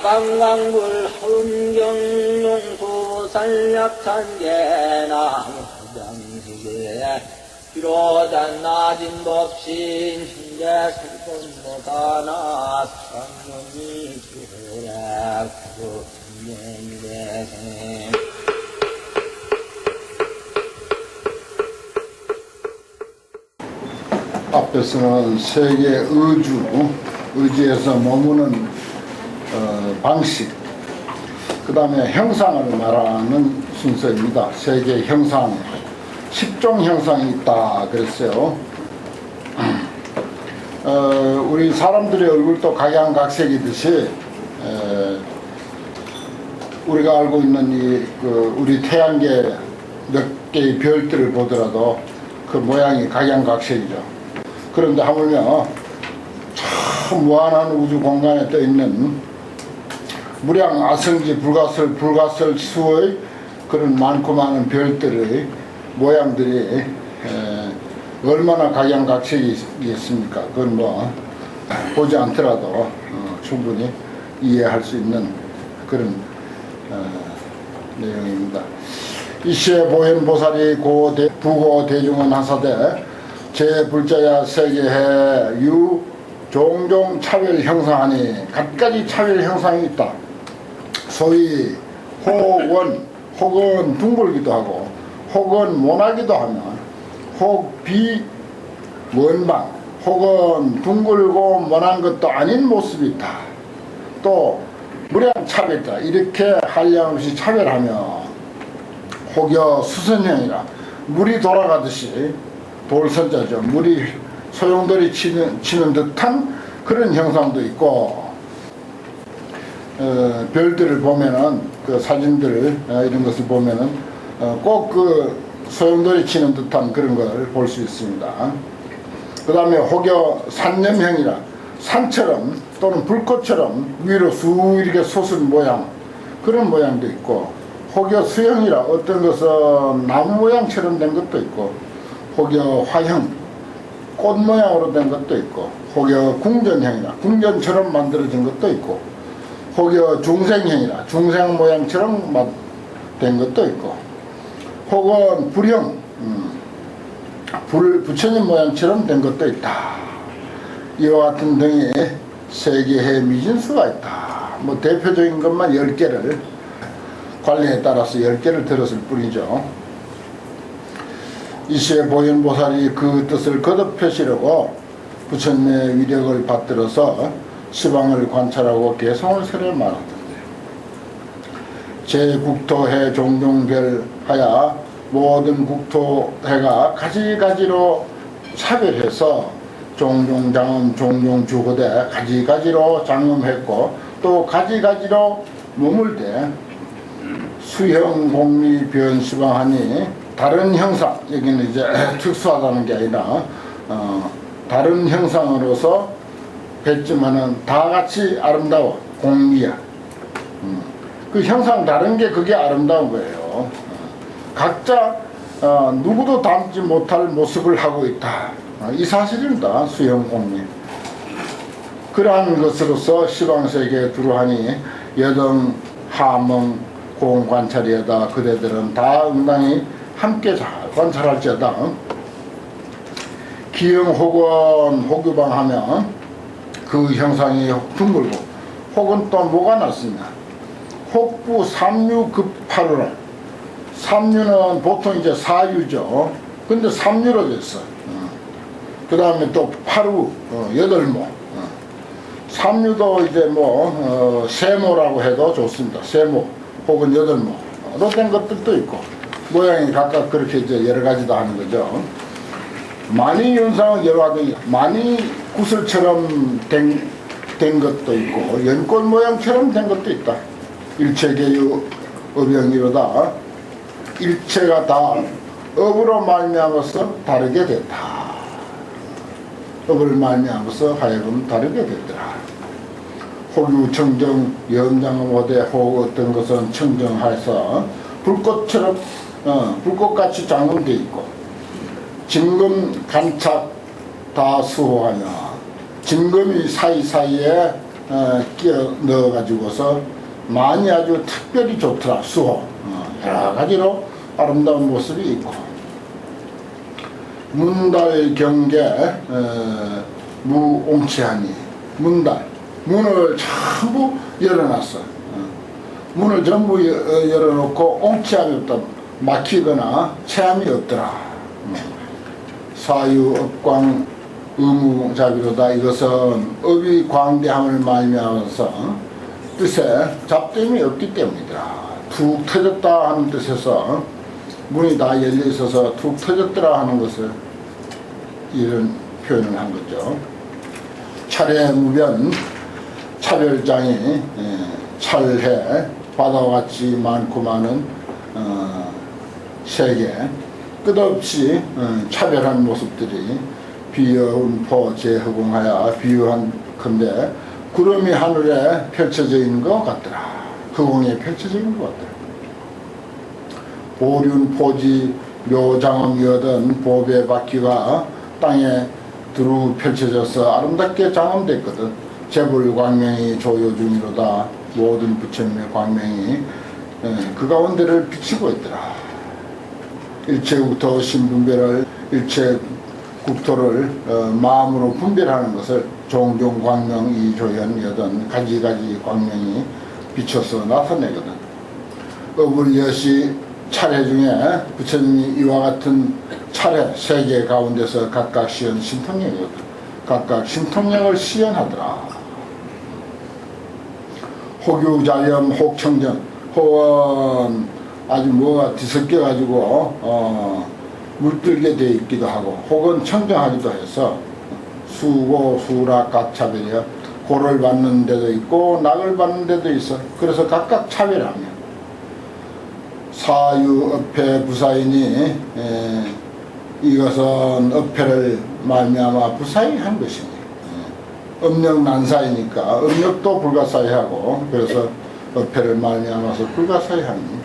강강불 흥경용수 산약산계나무 장시계 비로단 낮은 법신 신제 슬픔보다나 상문이 주라 구인내생 앞에서는 세계 의지에서 머무는 방식, 그 다음에 형상을 말하는 순서입니다. 세계 형상, 10종 형상이 있다 그랬어요. 우리 사람들의 얼굴도 각양각색이듯이 우리가 알고 있는 우리 태양계 몇 개의 별들을 보더라도 그 모양이 각양각색이죠. 그런데 하물며 참 무한한 우주 공간에 떠 있는 무량 아성지 불가설 수의 그런 많고 많은 별들의 모양들이 얼마나 각양각색이겠습니까? 그건 뭐 보지 않더라도 충분히 이해할 수 있는 그런 내용입니다. 이시에 보현보살이 부고 대중은 하사대 제 불자야 세계해 유 종종 차별 형상하니 갖가지 차별 형상이 있다. 소위 혹은 둥글기도 하고 혹은 모나기도 하며 혹 비원방 혹은 둥글고 모난 것도 아닌 모습이 있다. 또 무량 차별이다. 이렇게 한량없이 차별하며 혹여 수선형이라 물이 돌아가듯이 돌선자죠. 물이 소용돌이 치는 듯한 그런 형상도 있고, 별들을 보면은 그 사진들 이런 것을 보면은 꼭 그 소용돌이 치는 듯한 그런 걸 볼 수 있습니다. 그 다음에 혹여 산념형이라 산처럼 또는 불꽃처럼 위로 쑥 이렇게 솟은 모양, 그런 모양도 있고, 혹여 수형이라 어떤 것은 나무 모양처럼 된 것도 있고, 혹여 화형 꽃 모양으로 된 것도 있고, 혹여 궁전형이라 궁전처럼 만들어진 것도 있고, 혹여 중생형이라 중생 모양처럼 된 것도 있고, 혹은 불형 부처님 모양처럼 된 것도 있다. 이와 같은 등의 세계의 미진수가 있다. 뭐 대표적인 것만 10개를 관례에 따라서 10개를 들었을 뿐이죠. 이시에 보현보살이 그 뜻을 거듭 펴시려고 부처님의 위력을 받들어서 시방을 관찰하고 개성을 세려 말하던데, 제 국토해 종종별하야 모든 국토해가 가지가지로 차별해서 종종장엄 종종주거대 가지가지로 장엄했고, 또 가지가지로 머물되 수형 공리 변시방하니 다른 형상, 여기는 이제 특수하다는 게 아니라 다른 형상으로서 했지만은 다 같이 아름다워. 공리야. 그 형상 다른 게 그게 아름다운 거예요. 각자 누구도 닮지 못할 모습을 하고 있다. 이 사실입니다. 수형 공리. 그러한 것으로서 시방세계에 두루하니 여등 하멍 공관찰이여다. 그대들은 다 응당히 함께 잘 관찰할지어다. 기형 혹은 혹유방하면 그 형상이 둥글고, 혹은 또 뭐가 났습니다. 혹부 삼유급파루라. 삼유는 보통 이제 사유죠. 근데 삼유로 됐어. 그 다음에 또 파루, 여덟모. 삼유도 이제 세모라고 해도 좋습니다. 세모 혹은 여덟모로 된 것들도 있고, 모양이 각각 그렇게 이제 여러 가지도 하는 거죠. 많이 윤상은 여러 가지, 많이 구슬처럼 된 것도 있고, 연꽃 모양처럼 된 것도 있다. 일체계유 업영이로다. 일체가 다 업으로 말미암아서 다르게 됐다. 업을 말미암아서 하여금 다르게 됐더라. 혹유 청정 염장음 호대 혹 어떤 것은 청정하여서 불꽃처럼 불꽃같이 장엄되어 있고, 진금 간착 다 수호하며 진금이 사이사이에 끼워 넣어가지고서 많이 아주 특별히 좋더라. 수호 여러 가지로 아름다운 모습이 있고, 문달 경계 무옹치하니, 문을 전부 열어놨어. 문을 전부 열어놓고 옹치함이 없다. 막히거나 체함이 없더라. 사유업광 의무자비로다. 이것은 업이 광대함을 말미암아서 뜻에 잡됨이 없기 때문이더라. 툭 터졌다 하는 뜻에서 문이 다 열려 있어서 툭 터졌더라 하는 것을 이런 표현을 한 거죠. 차례 무변, 차별장이 찰해 바다와 같이 많고 많은 세계, 끝없이 차별한 모습들이 비여운포 재허공하여 비유한 건데, 구름이 하늘에 펼쳐져 있는 것 같더라. 허공에 펼쳐져 있는 것 같더라. 보륜 포지 묘장엄이었던 보배 바퀴가 땅에 두루 펼쳐져서 아름답게 장엄됐거든. 재불 광명이 조요 중이로다. 모든 부처님의 광명이 그 가운데를 비치고 있더라. 일체국토 신분별을, 일체국토를 마음으로 분별하는 것을 종종 광명 이조현 여든 가지가지 광명이 비춰서 나타내거든. 어불여시 차례 중에 부처님이 이와 같은 차례 세 개 가운데서 각각 시연 신통력이거든. 각각 신통력을 시연하더라. 호규자염 혹청정, 호원 아주 뭐가 뒤섞여 가지고 물들게 돼 있기도 하고, 혹은 청정하기도 해서 수고 수락 각 차별이야. 고를 받는 데도 있고 낙을 받는 데도 있어. 그래서 각각 차별하며 사유업회 부사이니, 이것은 업회를 말미암아 부사히 한 것이니, 음력난사이니까 음력도 불가사의하고, 그래서 업회를 말미암아서 불가사의하니,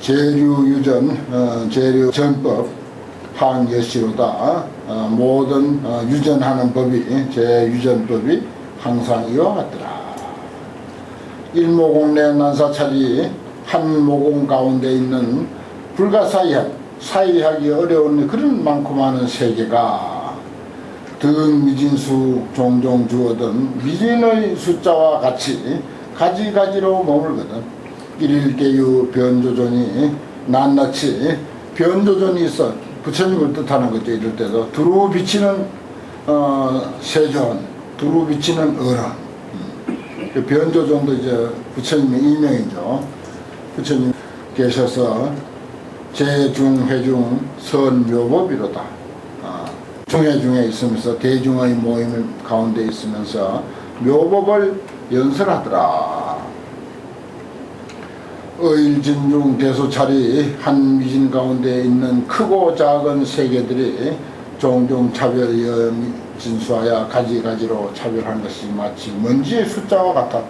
재류유전, 재류전법 항여시로다. 모든 유전하는 법이, 재유전법이 항상 이와 같더라. 일모공 내 난사찰이 한 모공 가운데 있는 불가사의한, 사의하기 어려운 그런 많고 많은 세계가 등미진수 종종 주어든 미진의 숫자와 같이 가지가지로 머물거든. 일일계유 변조존이 낱낱이 변조존이 있어. 부처님을 뜻하는 거죠. 이럴 때도 두루 비치는 세존, 두루 비치는 어른. 변조존도 이제 부처님의 이명이죠. 부처님 계셔서 제중회중 선묘법이로다. 중회중에 있으면서 대중의 모임 가운데 있으면서 묘법을 연설하더라. 의일진중 대소찰이 한 미진 가운데 있는 크고 작은 세계들이 종종 차별이여 진수하여 가지가지로 차별한 것이 마치 먼지의 숫자와 같아.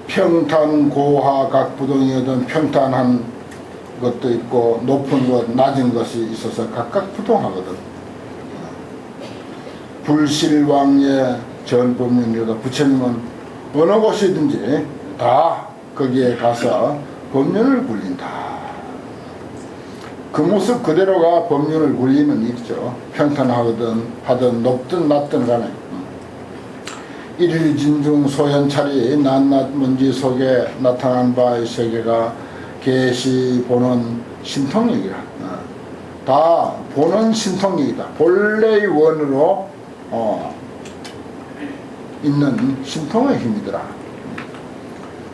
평탄 고하 각 부동이었던 평탄한 것도 있고 높은 것 낮은 것이 있어서 각각 부동하거든. 불실왕의 전법륜이다. 부처님은 어느 곳이든지 다 거기에 가서 법륜을 굴린다. 그 모습 그대로가 법륜을 굴리는 일이죠. 평탄하거든 하든 높든 낮든 간에. 일일진중 소현찰이 낱낱 먼지 속에 나타난 바의 세계가 계시 보는 신통력이라. 다 보는 신통력이다. 본래의 원으로 있는 신통의 힘이더라.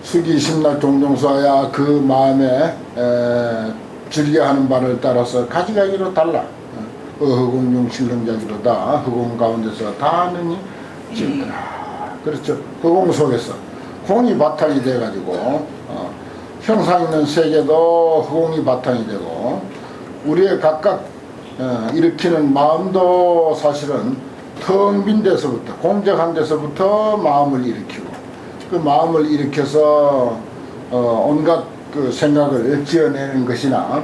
수기심락 종종수하야 그 마음에 즐겨하는 바를 따라서 가지가지로 달라. 허공중 신릉자기로다. 허공 가운데서 다 하느니 지더라. 그렇죠. 허공 속에서 공이 바탕이 돼가지고 형상 있는 세계도 허공이 바탕이 되고, 우리의 각각 일으키는 마음도 사실은 텅 빈 데서부터, 공적한 데서부터 마음을 일으키고, 그 마음을 일으켜서 온갖 그 생각을 지어내는 것이나,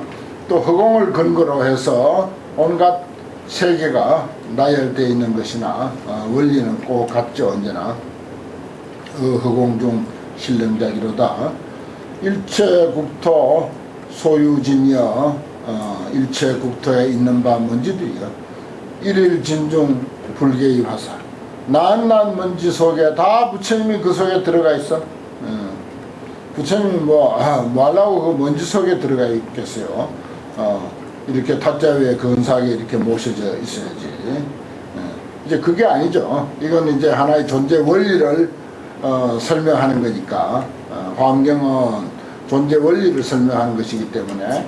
또 허공을 근거로 해서 온갖 세계가 나열되어 있는 것이나 원리는 꼭 같죠. 언제나 허공중 신령자기로다. 일체국토 소유진이여 일체국토에 있는 바 먼지들이여 일일진중 불개의 화사. 낱낱 먼지 속에 다 부처님이 그 속에 들어가 있어. 부처님이 뭐 하려고 그 먼지 속에 들어가 있겠어요. 이렇게 타자 위에 근사하게 이렇게 모셔져 있어야지. 이제 그게 아니죠. 이건 이제 하나의 존재 원리를 설명하는 거니까. 환경은 존재 원리를 설명하는 것이기 때문에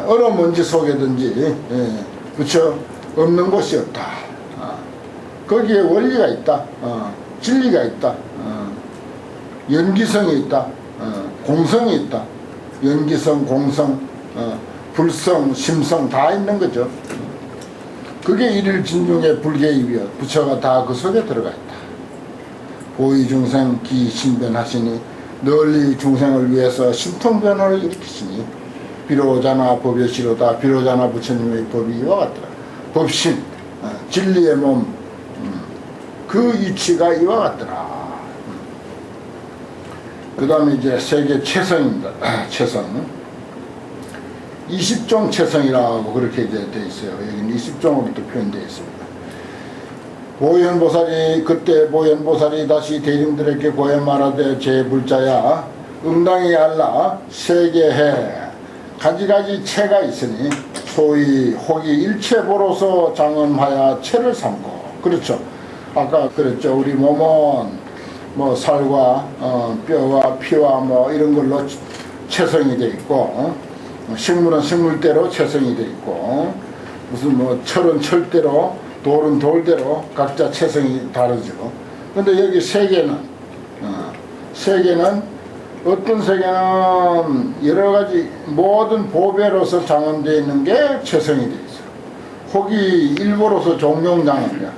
어느 먼지 속에든지 부처 없는 곳이 없다. 거기에 원리가 있다. 진리가 있다. 연기성이 있다. 공성이 있다. 연기성, 공성, 불성, 심성 다 있는 거죠. 그게 일일진중의 불개이위여 부처가 다 그 속에 들어가 있다. 보이중생 기신변하시니 널리 중생을 위해서 신통변화를 일으키시니 비로자나 법여시로다. 비로자나 부처님의 법이 이와 같더라. 법신, 진리의 몸, 그 이치가 이와 같더라. 그 다음에 이제 세계 체성입니다. 체성. 20종 체성이라고 그렇게 이제 되어 있어요. 여기는 20종으로 또 표현되어 있습니다. 보현보살이 그때 보현보살이 다시 대중들에게 고해 말하되 제불자야 응당히 알라 세계해 가지가지 체가 있으니 소위 혹이 일체보로서 장엄하여 체를 삼고. 그렇죠. 아까 그랬죠. 우리 몸은 뭐 살과 뼈와 피와 뭐 이런 걸로 체성이 돼 있고 식물은 식물대로 체성이 돼 있고 무슨 뭐 철은 철대로 돌은 돌대로 각자 체성이 다르죠. 근데 여기 세계는 어떤 세계는 여러 가지 모든 보배로서 장엄되어 있는 게 체성이 돼 있어요. 혹이 일보로서 종용장엄이야.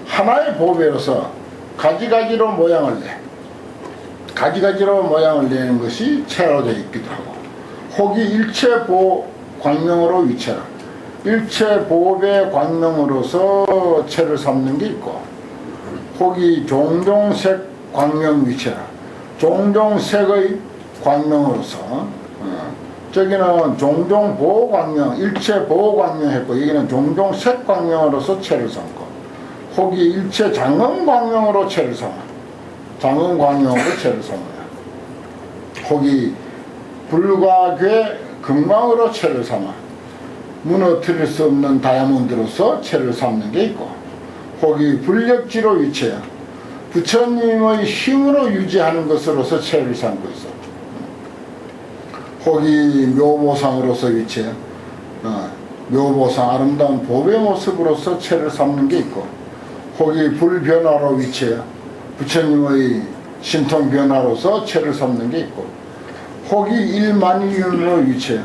하나의 보배로서 가지가지로 모양을 내. 가지가지로 모양을 내는 것이 체로 되어 있기도 하고, 혹이 일체보 광명으로 위체라. 일체보배 광명으로서 체를 삼는 게 있고, 혹이 종종색 광명 위체라. 종종색의 광명으로서 저기는 종종보호 광명, 일체보호 광명 했고, 여기는 종종색 광명으로서 체를 삼고, 혹이 일체 장엄 광명으로 체를 삼아. 장엄 광명으로 체를 삼아요. 혹이 불과괴 금광으로 체를 삼아. 무너뜨릴 수 없는 다이아몬드로서 체를 삼는 게 있고, 혹이 불력지로 위치해 부처님의 힘으로 유지하는 것으로서 체를 삼고 있어. 혹이 묘보상으로서 위치해 묘보상 아름다운 보배 모습으로서 체를 삼는 게 있고, 혹이 불변화로 위치해 부처님의 신통 변화로서 체를 삼는 게 있고, 혹이 일만윤으로 위치해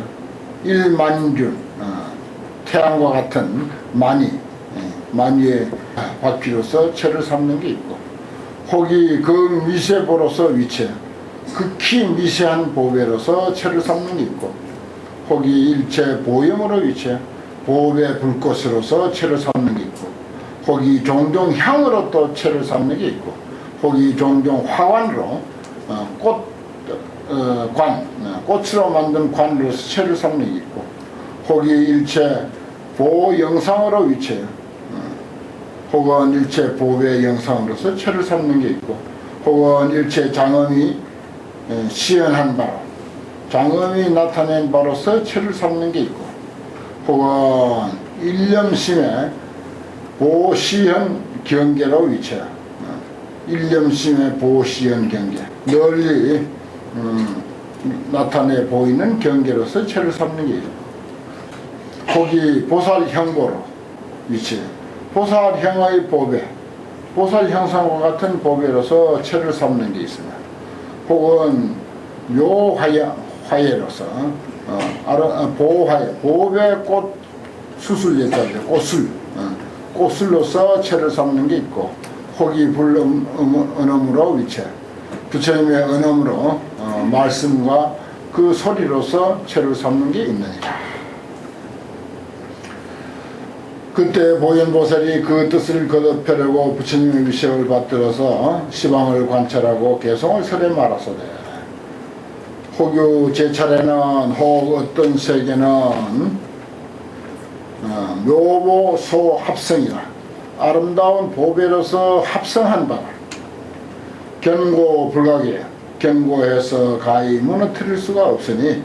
일만균 태양과 같은 만유의 바퀴로서 체를 삼는 게 있고, 혹이 그 미세보로서 위치해 극히 미세한 보배로서 체를 삼는 게 있고, 혹이 일체 보염으로 위치해 보배 불꽃으로서 체를 삼는 게 있고, 혹이 종종 향으로 또 체를 삼는 게 있고, 혹이 종종 화관으로 꽃으로 만든 관으로서 체를 삼는 게 있고, 혹이 일체 보호 영상으로 위치해 혹은 일체 보배 영상으로서 체를 삼는 게 있고, 혹은 일체 장엄이 시연한 바로 장엄이 나타낸 바로서 체를 삼는 게 있고, 혹은 일념심의 보시현 경계로 위치해 일념심의 보시현 경계 널리 나타내 보이는 경계로서 체를 삼는 게 있고, 혹이 보살형보로 위치해 보살형의 보배 보살 형상과 같은 보배로서 체를 삼는 게 있습니다. 혹은 묘화예로서 보화예 보배꽃 수술 예자죠. 꽃술로서 체를 삼는 게 있고, 혹이 불언음으로 위치해 부처님의 언음으로 말씀과 그 소리로서 체를 삼는 게 있느니라. 그때 보현보살이 그 뜻을 거듭하려고 부처님의 위시을 받들어서 시방을 관찰하고 개성을 설해 말하소되 혹유 제 차례는 혹 어떤 세계는 묘보소 합성이라 아름다운 보배로서 합성한 바라 견고 불가게 견고해서 가히 무너뜨릴 수가 없으니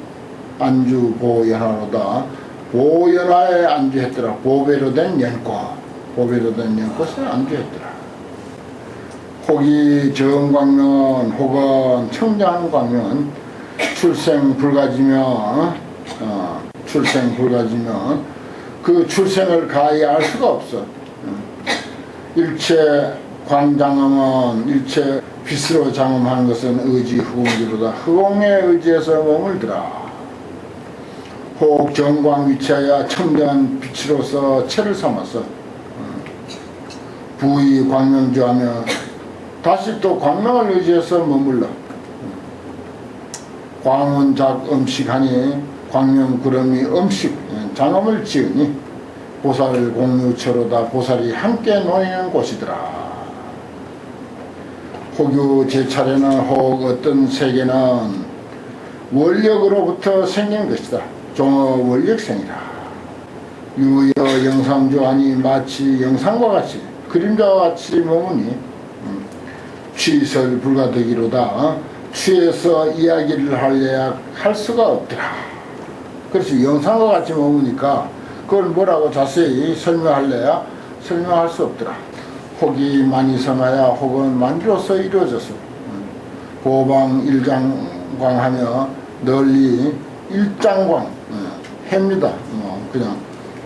안주 보연하로다 보연하에 안주했더라. 보배로 된 연꽃 보배로 된 연꽃에 안주했더라. 혹이 정광면 혹은 청장 광면 출생 불가지면 그 출생을 가히 알 수가 없어. 일체 광장엄은 일체 빛으로 장엄하는 것은 의지 후공지로다. 후공의 의지에서 머물더라. 혹 정광 위치하여 청정한 빛으로서 체를 삼아서 부의 광명주하며 다시 또 광명을 의지해서 머물러 광은 작 음식하니 광명 구름이 음식 장엄을 지으니 보살 공유처로다. 보살이 함께 노니는 곳이더라. 혹유 제 차례는 혹 어떤 세계는 원력으로부터 생긴 것이다. 종어 원력생이라. 유여 영상주하니 마치 영상과 같이 그림자와 같이 머무니 취설 불가되기로다. 취해서 이야기를 하려야 할 수가 없더라. 그래서 영상과 같이 머무니까 그걸 뭐라고 자세히 설명할래야 설명할 수 없더라. 혹이 많이 성하여 혹은 만주로서 이루어져서 보방 일장광하며 널리 일장광 해입니다. 그냥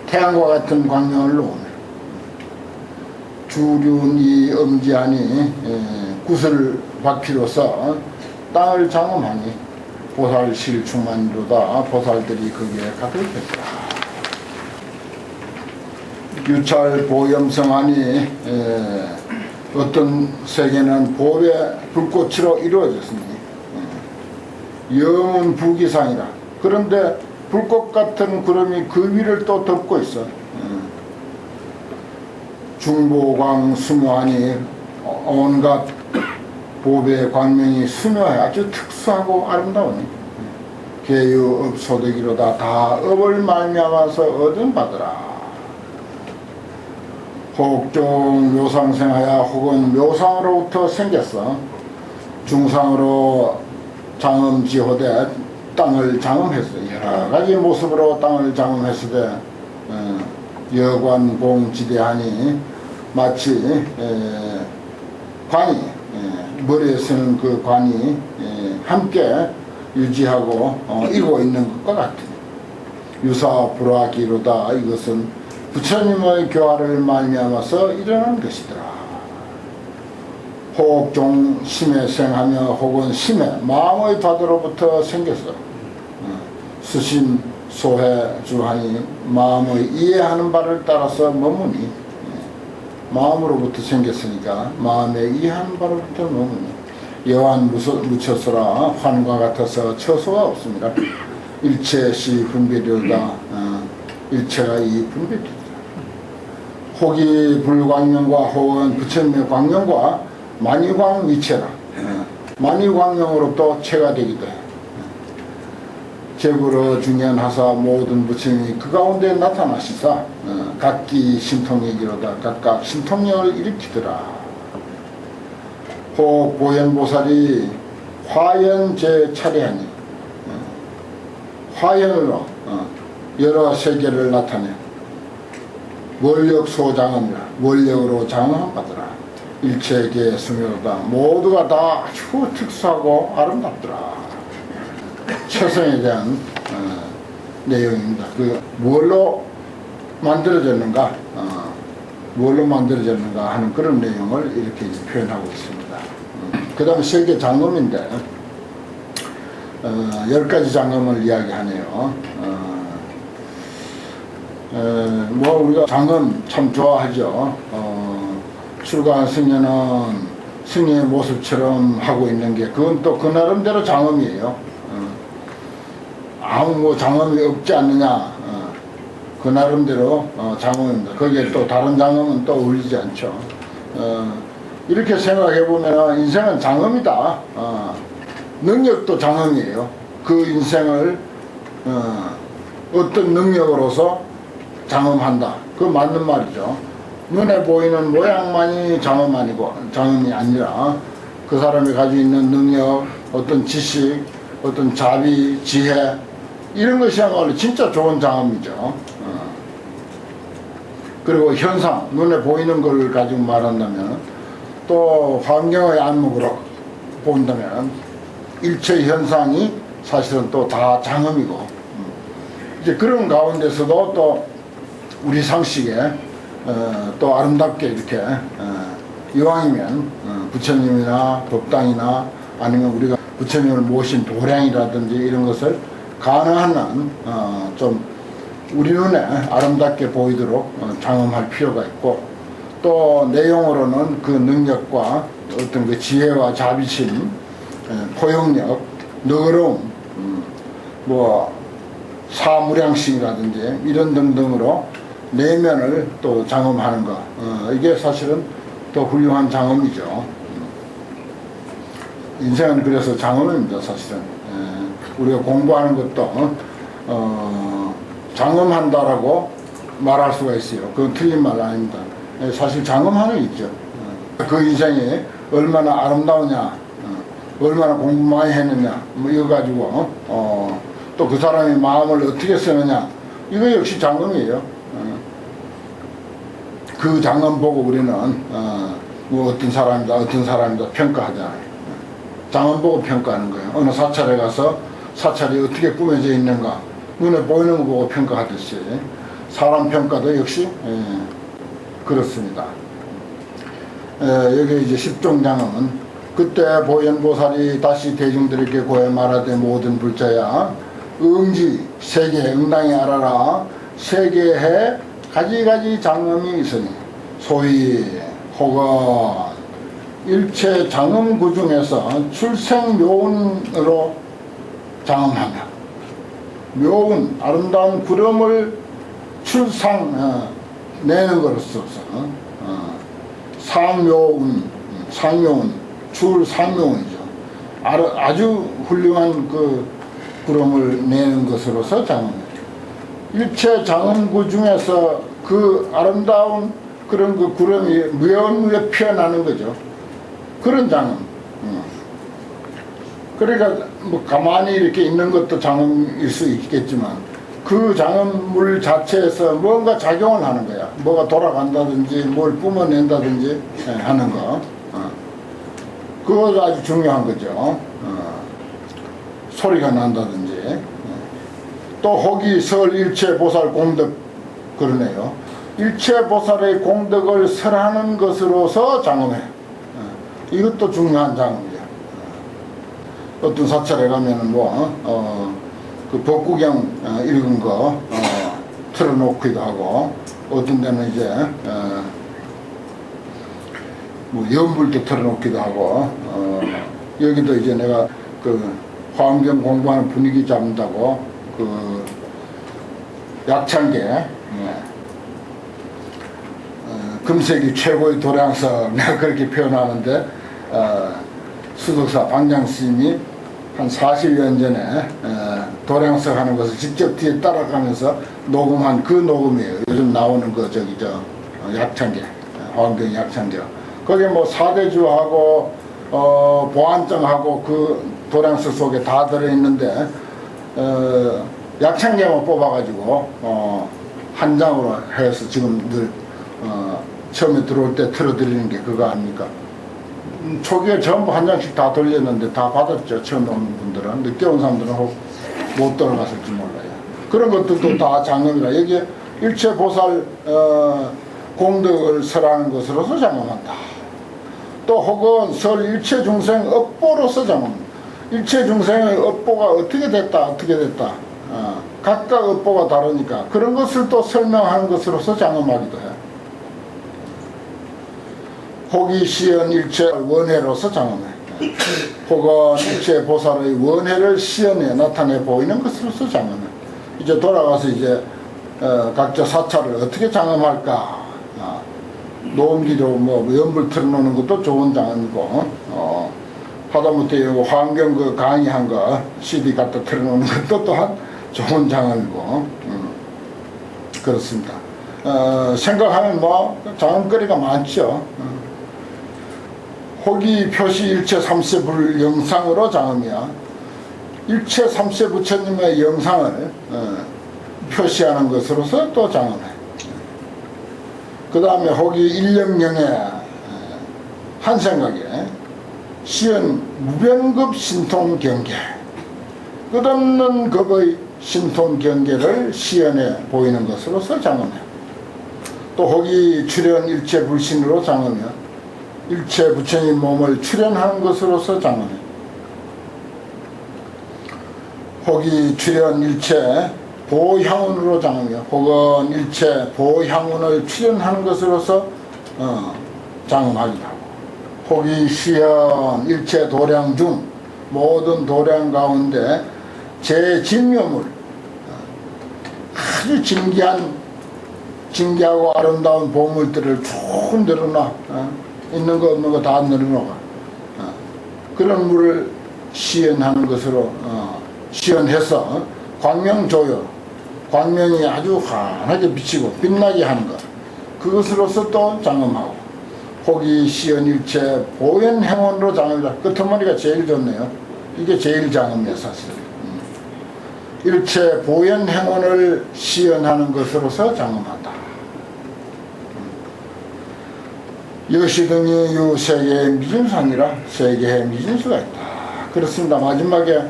태양과 같은 광명을 놓으며 주륜이 엄지하니 구슬 바퀴로서 땅을 장엄하니 보살실 충만이로다. 보살들이 거기에 가득했더라. 유찰 보염성하니 어떤 세계는 보배 불꽃으로 이루어졌으니 영은 부기상이라. 그런데 불꽃 같은 구름이 그 위를 또 덮고 있어. 중보광 수묘하니 온갖 보배 광명이 수묘해 아주 특수하고 아름다우니 개유 업소득이로다. 다 업을 말미암아서 얻은 바더라. 혹종 묘상생하여 혹은 묘상으로부터 생겼어. 중상으로 장엄지호되 땅을 장엄했어. 여러가지 모습으로 땅을 장엄했으되 여관공지대하니 마치 관이 머리에 쓰는 그 관이 함께 유지하고 이고 있는 것과 같으니 유사 불화기로다. 이것은 부처님의 교화를 말미암아서 일어난 것이더라. 혹종 심에 생하며 혹은 심에 마음의 바다로부터 생겼어. 수심 소해 주하니 마음의 이해하는 바를 따라서 머무니 마음으로부터 생겼으니까 마음의 이해하는 바로부터 머무니 여한 무처소라 환과 같아서 처소가 없습니다. 일체시 분별이로다. 일체가 이 분별이다. 혹이 불광명과 혹은 부처님의 광명과 만유광 위체라. 만유광명으로부터 체가 되기도 해. 제불어 중연하사 모든 부처님이 그 가운데 나타나시사 각기 신통얘기로다. 각각 신통력을 일으키더라. 혹 보현보살이 화연 제차례하니 화연으로 여러 세계를 나타내 원력 소장합니다. 원력으로 장엄한 바더라. 일체계 수묘로다. 모두가 다 아주 특수하고 아름답더라. 최성에 대한 내용입니다. 그 뭘로 만들어졌는가, 뭘로 만들어졌는가 하는 그런 내용을 이렇게 표현하고 있습니다. 그 다음에 세계 장엄인데 10가지 장엄을 이야기하네요. 뭐 우리가 장엄 참 좋아하죠. 출가한 승려는 승려의 모습처럼 하고 있는 게 그건 또 그 나름대로 장엄이에요. 아무 뭐 장엄이 없지 않느냐 그 나름대로 장엄입니다. 거기에 또 다른 장엄은 또 어울리지 않죠. 이렇게 생각해 보면 인생은 장엄이다. 능력도 장엄이에요. 그 인생을 어떤 능력으로서 장엄한다. 그 맞는 말이죠. 눈에 보이는 모양만이 장엄이 아니라 그 사람이 가지고 있는 능력, 어떤 지식, 어떤 자비, 지혜 이런 것이야말로 진짜 좋은 장엄이죠. 그리고 현상, 눈에 보이는 걸 가지고 말한다면 또 환경의 안목으로 본다면 일체 현상이 사실은 또 다 장엄이고 이제 그런 가운데서도 또 우리 상식에 또 아름답게 이렇게 이왕이면 부처님이나 법당이나 아니면 우리가 부처님을 모신 도량이라든지 이런 것을 가능한 한 좀 우리 눈에 아름답게 보이도록 장엄할 필요가 있고 또 내용으로는 그 능력과 어떤 그 지혜와 자비심, 포용력, 너그러움, 뭐 사무량심이라든지 이런 등등으로 내면을 또 장엄하는 것 이게 사실은 더 훌륭한 장엄이죠. 인생은 그래서 장엄입니다. 사실은 우리가 공부하는 것도 장엄한다라고 말할 수가 있어요. 그건 틀린 말 아닙니다. 사실 장엄함이 있죠. 그 인생이 얼마나 아름다우냐, 얼마나 공부 많이 했느냐, 뭐 이거 가지고 또 그 사람의 마음을 어떻게 쓰느냐, 이거 역시 장엄이에요. 그 장엄 보고 우리는 뭐 어떤 사람이다 평가하잖아요. 장엄 보고 평가하는 거예요. 어느 사찰에 가서 사찰이 어떻게 꾸며져 있는가, 눈에 보이는 거 보고 평가하듯이 사람 평가도 역시 그렇습니다. 여기 이제 십종장엄은 그때 보현보살이 다시 대중들에게 고해 말하되 모든 불자야 응지 세계 응당히 알아라 세계에 가지가지 장엄이 있으니 소위 혹은 일체 장엄구 중에서 출생묘운으로 장엄하며 묘운 아름다운 구름을 내는 것으로서 상묘운 출상묘운이죠. 아주 훌륭한 그 구름을 내는 것으로서 장엄이죠. 일체 장엄구 중에서 그 아름다운 그런 그 구름이 묘운 위에 피어나는 거죠. 그런 장엄. 그러니까 뭐 가만히 이렇게 있는 것도 장엄일 수 있겠지만 그 장엄물 자체에서 뭔가 작용을 하는 거야. 뭐가 돌아간다든지 뭘 뿜어낸다든지 하는 거. 그거 아주 중요한 거죠. 소리가 난다든지. 또 혹이 설 일체 보살 공덕 그러네요. 일체 보살의 공덕을 설하는 것으로서 장엄해. 이것도 중요한 장엄이야. 어떤 사찰에 가면은 그 법구경 읽은 거 틀어놓기도 하고 어떤 데는 이제 뭐 연불도 틀어놓기도 하고 여기도 이제 내가 그 화엄경 공부하는 분위기 잡는다고 그 약창계 금세기 최고의 도량석 내가 그렇게 표현하는데 수덕사 방장스님이 한 40년 전에 도량석 하는 것을 직접 뒤에 따라가면서 녹음한 그 녹음이에요. 요즘 나오는 거 약창계 화엄경 약창계 거기에 뭐 사대주하고 보안장하고 그 도량석 속에 다 들어있는데 약창계만 뽑아가지고 한 장으로 해서 지금 늘 처음에 들어올 때 틀어드리는 게 그거 아닙니까? 초기에 전부 한 장씩 다 돌렸는데 다 받았죠. 처음 온 분들은. 늦게 온 사람들은 못 돌아갔을지 몰라요. 그런 것들도 다 장엄이라 여기에 일체 보살 공덕을 설하는 것으로서 장엄한다. 또 혹은 설 일체 중생 업보로서 장엄. 일체 중생의 업보가 어떻게 됐다 각각 업보가 다르니까 그런 것을 또 설명하는 것으로서 장엄하기도 해. 혹이 시연 일체 원해로서 장엄해. 혹은 일체 보살의 원해를 시연해 나타내 보이는 것으로서 장엄해. 이제 돌아가서 이제 각자 사찰을 어떻게 장엄할까. 노음기로 뭐 연불 틀어놓는 것도 좋은 장엄이고, 하다못해 환경 그 강의한 거 CD 갖다 틀어놓는 것도 또한 좋은 장엄이고, 그렇습니다. 생각하면 뭐 장엄거리가 많죠. 호기 표시 일체 삼세 불 영상으로 장엄이야. 일체 삼세 부처님의 영상을 표시하는 것으로서 또 장엄해. 그 다음에 호기 일령령에 한 생각에 시연 무변급 신통경계, 끝없는 급의 신통경계를 시연해 보이는 것으로서 장엄해. 또 호기 출현 일체 불신으로 장엄해. 일체 부처님 몸을 출현하는 것으로서 장엄해. 호기 출현 일체 보향운으로 장엄해. 혹은 일체 보향운을 출현하는 것으로서 장엄하기도 하고, 호기 시현 일체 도량 중 모든 도량 가운데 제 진묘물, 아주 진기하고 아름다운 보물들을 쭉 늘어놔. 있는 거 없는 거 다 늘어놓아. 그런 물을 시연하는 것으로 시연해서 광명조요, 광명이 아주 환하게 비치고 빛나게 하는 것, 그것으로서 또 장엄하고, 호기 시연일체 보현행원으로 장엄이다. 끝머리가 제일 좋네요. 이게 제일 장엄이야 사실. 일체 보현행원을 시연하는 것으로서 장엄하다. 여시등이 유 세계의 미진상이라 세계의 미진수가 있다. 그렇습니다. 마지막에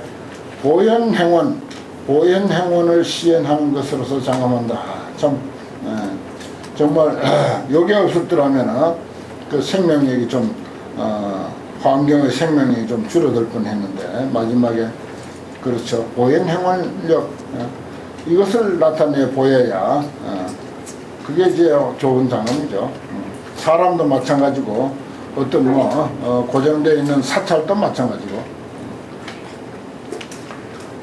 보현행원을 시연하는 것으로서 장엄한다. 참 정말 요게 없었더라면 그 생명력이 좀 환경의 생명력이 좀 줄어들 뻔했는데, 마지막에 그렇죠. 보현행원력, 이것을 나타내 보여야 그게 이제 좋은 장엄이죠. 사람도 마찬가지고, 어떤 고정되어 있는 사찰도 마찬가지고,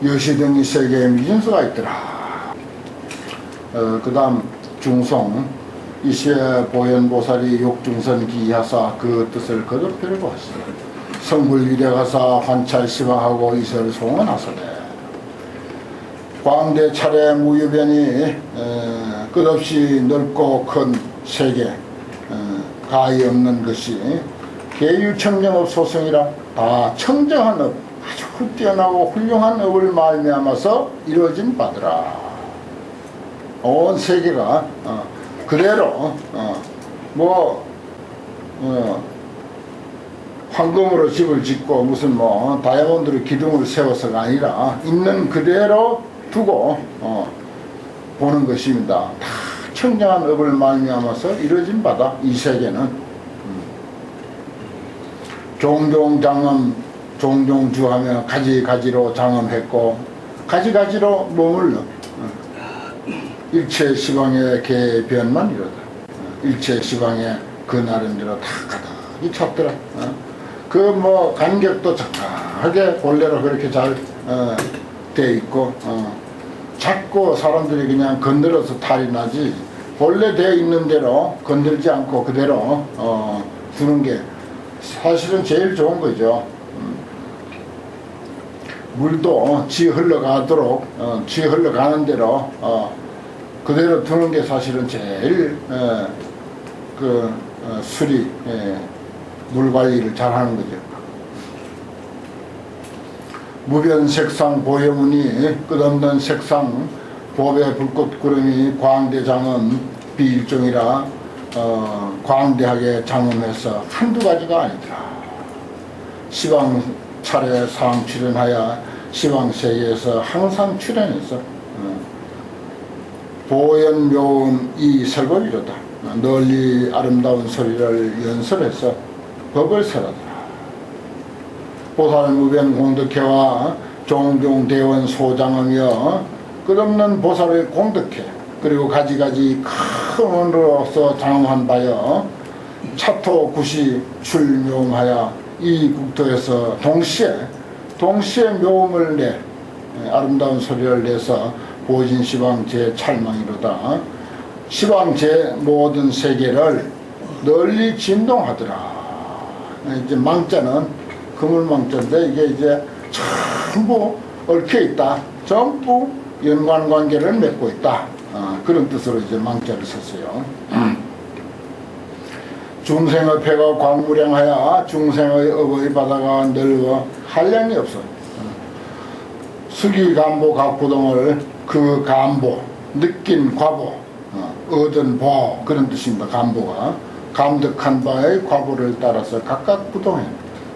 여시등이 세계에 미진수가 있더라. 그 다음 중송, 이시에 보현보살이 욕중선 기하사 그 뜻을 거듭하려고 하시다. 성불위대가사 환찰시방하고 이설 송원하소대. 광대 차례 무유변이 끝없이 넓고 큰 세계, 가히 없는 것이 계유청정업 소성이라. 다 청정한 업, 아주 뛰어나고 훌륭한 업을 말미암아서 이루어진 바더라. 온 세계가 그대로 황금으로 집을 짓고 무슨 다이아몬드로 기둥을 세워서가 아니라 있는 그대로 두고 보는 것입니다. 다 청정한 업을 말미암아서 이루어진 바다. 이 세계는 종종 장엄, 종종 주하며 가지가지로 장엄했고 가지가지로 머물러 일체 시방의 개변만 이러다. 일체 시방의 그 나름대로 다 가득히 찼더라. 그 간격도 정확하게 본래로 그렇게 잘 돼 있고, 자꾸 사람들이 그냥 건드려서 탈이 나지, 본래 되어 있는 대로 건들지 않고 그대로 두는 게 사실은 제일 좋은 거죠. 물도 지 흘러가도록 지 흘러가는 대로 그대로 두는 게 사실은 제일 수리, 물 관리를 잘 하는 거죠. 무변색상 보혜문이 끝없는 색상, 보배 불꽃구름이 광대장엄 비일종이라 광대하게 장엄해서 한두 가지가 아니더라. 시방 차례 상 출연하여 시방세계에서 항상 출연해서 보현묘음 이 설법이로다. 널리 아름다운 소리를 연설해서 법을 설하더라. 보살무변 공덕회와 종종 대원 소장하며 끝없는 보살을 공덕해, 그리고 가지가지 큰 원으로서 장엄한 바여 차토 구시 출묘음하여 이 국토에서 동시에 묘음을 내, 아름다운 소리를 내서 보진 시방 제 찰망이로다. 시방 제 모든 세계를 널리 진동하더라. 이제 망자는 그물망자인데 이게 이제 전부 얽혀 있다. 전부 연관관계를 맺고 있다. 그런 뜻으로 이제 망자를 썼어요. 중생의 폐가 광무량하여 중생의 업의 바다가 넓어 한량이 없어. 수기 간보 각부동을 그 간보, 느낀 과보, 얻은 보 그런 뜻입니다. 간보가 감득한 바의 과보를 따라서 각각 부동해.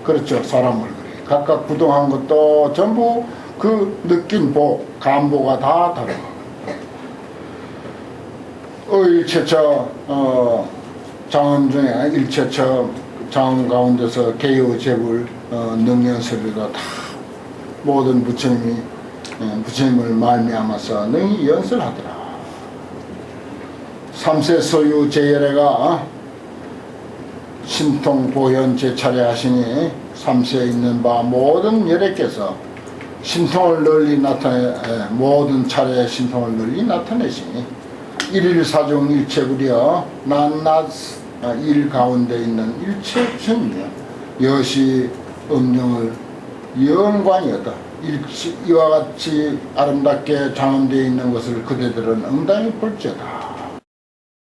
그렇죠. 사람 얼굴이 각각 부동한 것도 전부 그 느낀 보, 간보가 다 다르고 일체처 장엄 중에 일체처 장엄 가운데서 개요 제불 능연설이가 다 모든 부처님을 말미암아서 능히 연설하더라. 삼세 소유 제열애가 신통 보현 제차례 하시니 삼세에 있는 바 모든 열애께서 신통을 널리 나타내 모든 차례의 신통을 널리 나타내시니 일일사중 일체구려 낱낱 일 가운데 있는 일체 부처님이여 여시 음령을 영광이었다. 이와 같이 아름답게 장엄되어 있는 것을 그대들은 응당히 볼지어다.